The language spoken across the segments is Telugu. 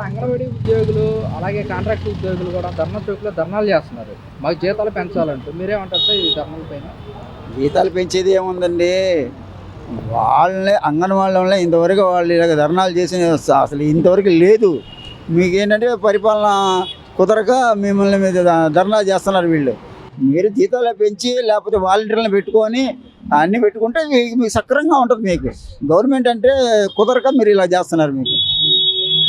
అంగన్వాడీ ఉద్యోగులు అలాగే కాంట్రాక్ట్ ఉద్యోగులు కూడా ధర్నా చౌక్లో ధర్నాలు చేస్తున్నారు. మాకు జీతాలు పెంచాలంటూ మీరేమంటారు సార్ ఈ ధర్నాల పైన? జీతాలు పెంచేది ఏముందండి, వాళ్ళే అంగన్వాడీ ఇంతవరకు వాళ్ళు ఇలాగ ధర్నాలు చేసి అసలు ఇంతవరకు లేదు. మీకేంటంటే పరిపాలన కుదరక మిమ్మల్ని మీద ధర్నా చేస్తున్నారు వీళ్ళు. మీరు జీతాలు పెంచి లేకపోతే వాలంటీర్లను పెట్టుకొని అన్నీ పెట్టుకుంటే మీకు సక్రంగా ఉంటుంది. మీకు గవర్నమెంట్ అంటే కుదరక మీరు ఇలా చేస్తున్నారు. మీకు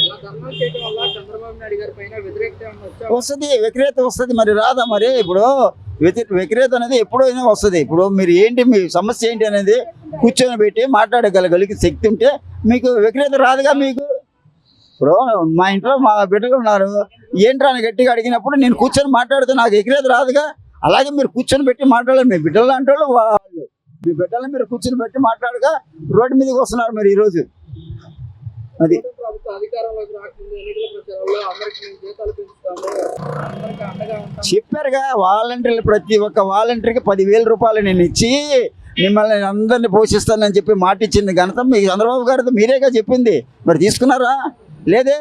ఇలా ధర్నాలు చేయడం వల్ల చంద్రబాబు నాయుడు గారి పైన వ్యతిరేకత ఏమన్నా వచ్చే వస్తుంది, వ్యతిరేకత వస్తుంది. మరి రాదా? మరి ఇప్పుడు వ్యతిరేకత అనేది ఎప్పుడైనా వస్తుంది. ఇప్పుడు మీరు ఏంటి, మీ సమస్య ఏంటి అనేది కూర్చొని పెట్టి మాట్లాడగలిగే శక్తి ఉంటే మీకు వ్యతిరేకత రాదుగా. మీకు ఇప్పుడు మా ఇంట్లో మా బిడ్డలు ఉన్నారు, ఏంట్రా అని గట్టిగా అడిగినప్పుడు నేను కూర్చొని మాట్లాడితే నాకు వ్యతిరేకత రాదుగా. అలాగే మీరు కూర్చొని పెట్టి మాట్లాడాలి. మీ బిడ్డలు అంటే వాళ్ళు, మీ బిడ్డలు మీరు కూర్చొని పెట్టి మాట్లాడగా రోడ్డు మీదకి వస్తున్నారు మీరు ఈరోజు. అది ప్రభుత్వ అధికారంలోకి రాకముందు ఎన్నికల ప్రచారంలో అందరికీ మేము జీతాలు పెంచుతాము, అందరికీ అండగా ఉంటాం చెప్పారుగా. వాలంటీర్లు ప్రతి ఒక్క వాలంటీర్కి 10,000 రూపాయలు నేను ఇచ్చి మిమ్మల్ని అందరినీ పోషిస్తానని చెప్పి మాట ఇచ్చింది ఘనత మీ చంద్రబాబు గారితో మీరేగా చెప్పింది. మరి తీసుకున్నారా? లేదే.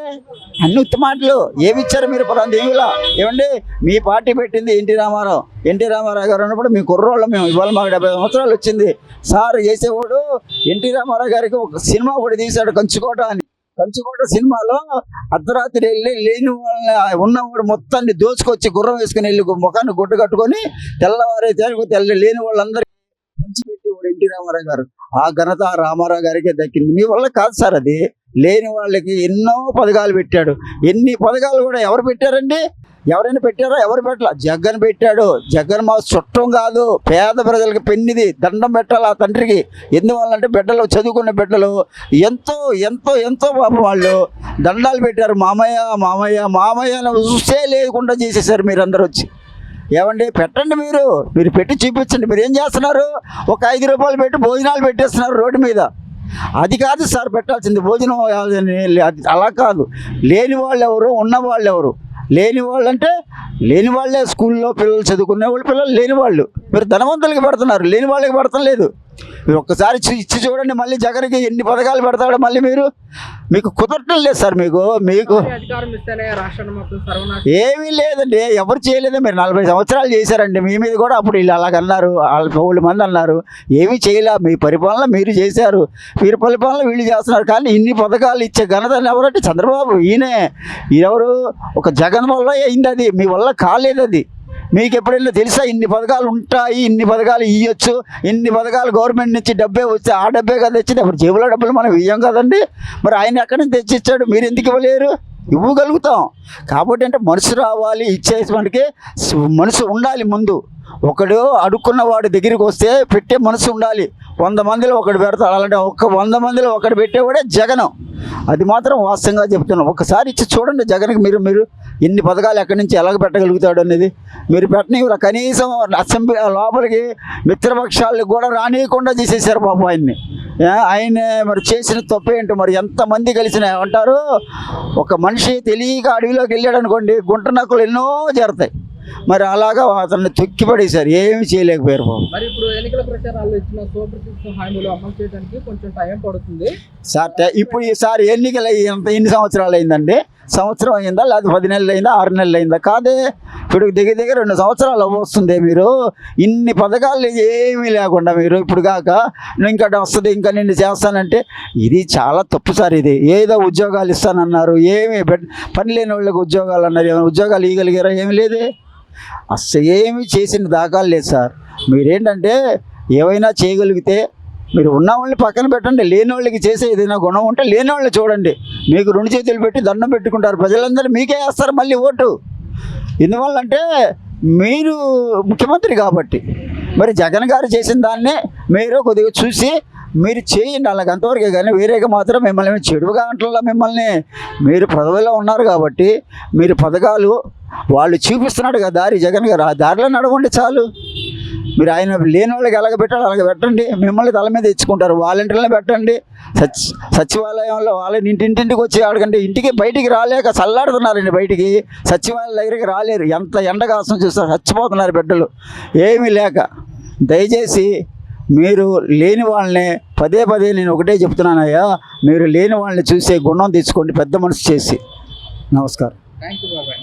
అన్ని ఉత్త మాటలు. ఏమి ఇచ్చారు మీరు? ఏమిలా ఏమండి, మీ పార్టీ పెట్టింది ఎన్టీ రామారావు గారు ఉన్నప్పుడు మీ కుర్రోళ్ళు మేము ఇవాళ మాకు 70 సంవత్సరాలు వచ్చింది సార్ చేసేవాడు. ఎన్టీ రామారావు గారికి ఒక సినిమా కూడా తీశాడు, కంచుకోట అని. కంచుకోట సినిమాలో అర్ధరాత్రి వెళ్ళి లేని వాళ్ళని ఉన్నవాడు మొత్తాన్ని దోచుకొచ్చి గుర్రం వేసుకుని వెళ్ళి ముఖాన్ని గుడ్డ కట్టుకొని తెల్లవారైతే లేని వాళ్ళందరికీ పంచిపెట్టేవాడు ఎన్టీ రామారావు గారు. ఆ ఘనత రామారావు గారికే దక్కింది. మీ వల్ల కాదు సార్ అది. లేని వాళ్ళకి ఎన్నో పథకాలు పెట్టాడు. ఎన్ని పథకాలు కూడా ఎవరు పెట్టారండి? ఎవరైనా పెట్టారా? ఎవరు పెట్టాల? జగన్ పెట్టాడు. జగన్ మా చుట్టం కాదు, పేద ప్రజలకి పెన్నిది. దండం పెట్టాలి ఆ తండ్రికి. ఎందువల్లంటే బిడ్డలు, చదువుకున్న బిడ్డలు ఎంతో ఎంతో ఎంతో పాపం వాళ్ళు దండాలు పెట్టారు. మామయ్య మామయ్య మామయ్య చూసే లేకుండా చేసేసారు మీరందరూ వచ్చి. ఏమండి, పెట్టండి. మీరు పెట్టి చూపించండి. మీరు ఏం చేస్తున్నారు? ఒక 5 రూపాయలు పెట్టి భోజనాలు పెట్టేస్తున్నారు రోడ్డు మీద. అది కాదు సార్ పెట్టాల్సింది భోజనం. అలా కాదు. లేని వాళ్ళు ఎవరు, ఉన్న వాళ్ళు ఎవరు? లేని వాళ్ళు అంటే లేని వాళ్ళే. స్కూల్లో పిల్లలు చదువుకునే వాళ్ళు పిల్లలు లేని వాళ్ళు. మీరు ధనవంతులకి పెడుతున్నారు, లేని వాళ్ళకి పెడతాం లేదు. మీరు ఒక్కసారి ఇచ్చి చూడండి. మళ్ళీ జగన్కి ఎన్ని పథకాలు పెడతాడో మళ్ళీ మీకు కుదరటం లేదు సార్. మీకు అధికారం ఇస్తేనే రాష్ట్రాన్ని మొత్తం సర్వనాశనం. ఏమీ లేదండి, ఎవరు చేయలేదు. మీరు 40 సంవత్సరాలు చేశారండి. మీ మీద కూడా అప్పుడు వీళ్ళు అలాగన్నారు, 4 మంది అన్నారు. ఏమీ చేయలే. మీ పరిపాలన మీరు చేశారు, మీరు పరిపాలన వీళ్ళు చేస్తున్నారు. కానీ ఇన్ని పథకాలు ఇచ్చే ఘనత ఎవరంటే చంద్రబాబు. ఈయనే. ఎవరు? ఒక జగన్ వల్ల అయింది అది, మీ వల్ల కాలేదు అది. మీకు ఎప్పుడైనా తెలుసా ఇన్ని పథకాలు ఉంటాయి, ఇన్ని పథకాలు ఇవ్వచ్చు, ఇన్ని పథకాలు గవర్నమెంట్ నుంచి డబ్బే వస్తే ఆ డబ్బే కదా తెచ్చింది. అప్పుడు జేబులో డబ్బులు మనం ఇవ్వం కదండి. మరి ఆయన ఎక్కడి నుంచి తెచ్చిచ్చాడు? మీరు ఎందుకు ఇవ్వలేరు? ఇవ్వగలుగుతాం. కాబట్టి అంటే మనసు రావాలి, ఇచ్చేసి మనకి మనసు ఉండాలి. ముందు ఒకడు అడుక్కున్న వాడి దగ్గరికి వస్తే పెట్టే మనసు ఉండాలి. 100 మందిలో ఒకడు పెడతాడు. అలాంటి 100 మందిలో ఒకడు పెట్టేవాడే జగన్. అది మాత్రం వాస్తవంగా చెప్తున్నాం. ఒకసారి ఇచ్చి చూడండి జగన్కి. మీరు ఎన్ని పథకాలు ఎక్కడి నుంచి ఎలాగ పెట్టగలుగుతాడు అనేది మీరు పెట్టనివ్వరు. కనీసం అసెంబ్లీ లోపలికి మిత్రపక్షాలకు కూడా రానియకుండా చేసేసారు పాపం ఆయన్ని. ఆయన మరి చేసిన తప్పేంటో. మరి ఎంతమంది కలిసిన అంటారు, ఒక మనిషి తెలియక అడవిలోకి వెళ్ళాడు అనుకోండి, గుంట నక్కలు ఎన్నో చేరతాయి. మరి అలాగా అతన్ని తొక్కి పడేశారు, ఏమి చేయలేకపోయారు బాబు. మరి ఇప్పుడు ఎన్నికల ప్రచారాల్లో ఇచ్చిన సూపర్ సిక్స్ హామీలు అమలు చేయడానికి కొంచెం టైం పడుతుంది సార్. ఇప్పుడు ఈసారి ఎన్నికలు ఎన్ని సంవత్సరాలు అయిందండి? సంవత్సరం అయిందా, లేదా 10 నెలలు అయిందా, 6 నెలలు అయిందా? కాదే. ఇప్పుడు దగ్గర 2 సంవత్సరాలు వస్తుంది. మీరు ఇన్ని పథకాలు ఏమీ లేకుండా మీరు ఇప్పుడు కాక ఇంకా వస్తుంది, ఇంకా నిన్ను చేస్తానంటే ఇది చాలా తప్పు సార్. ఇది ఏదో ఉద్యోగాలు ఇస్తానన్నారు, ఏమి పని లేని వాళ్ళకి ఉద్యోగాలు అన్నారు. ఏమైనా ఉద్యోగాలు ఇవ్వగలిగారా? ఏమి లేదే. అసలు ఏమి చేసిన దాఖలు లేదు సార్. మీరేంటంటే ఏవైనా చేయగలిగితే మీరు ఉన్న వాళ్ళని పక్కన పెట్టండి. లేని వాళ్ళకి చేసే ఏదైనా గుణం ఉంటే లేని వాళ్ళని చూడండి. మీకు 2 చేతులు పెట్టి దండం పెట్టుకుంటారు ప్రజలందరూ, మీకే వేస్తారు మళ్ళీ ఓటు. ఎందువల్లంటే మీరు ముఖ్యమంత్రి కాబట్టి. మరి జగన్ గారు చేసిన దాన్నే మీరు కొద్దిగా చూసి మీరు చేయండి. అలాగ అంతవరకే. కానీ వేరేగా మాత్రం మిమ్మల్ని చెడుగా అంటలా. మిమ్మల్ని మీరు పదవిలో ఉన్నారు కాబట్టి మీరు పథకాలు వాళ్ళు చూపిస్తున్నాడు కదా దారి, జగన్ గారు ఆ దారిలో నడవండి చాలు. మీరు ఆయన లేని వాళ్ళకి ఎలాగ పెట్టాలి అలాగ పెట్టండి. మిమ్మల్ని తల మీద తెచ్చుకుంటారు. వాలంటీర్లను పెట్టండి. సచివాలయంలో వాళ్ళని ఇంటింటికి వచ్చి అడగండి. ఇంటికి బయటికి రాలేక చల్లాడుతున్నారండి. బయటికి సచివాలయం దగ్గరికి రాలేరు. ఎంత ఎండ కాసం చూస్తారు, చచ్చిపోతున్నారు బిడ్డలు ఏమీ లేక. దయచేసి మీరు లేని వాళ్ళని పదే నేను ఒకటే చెప్తున్నానయ్యా, మీరు లేని వాళ్ళని చూసే గుణం తెచ్చుకోండి పెద్ద మనసు చేసి. నమస్కారం. థ్యాంక్ యూ బాబాయ్.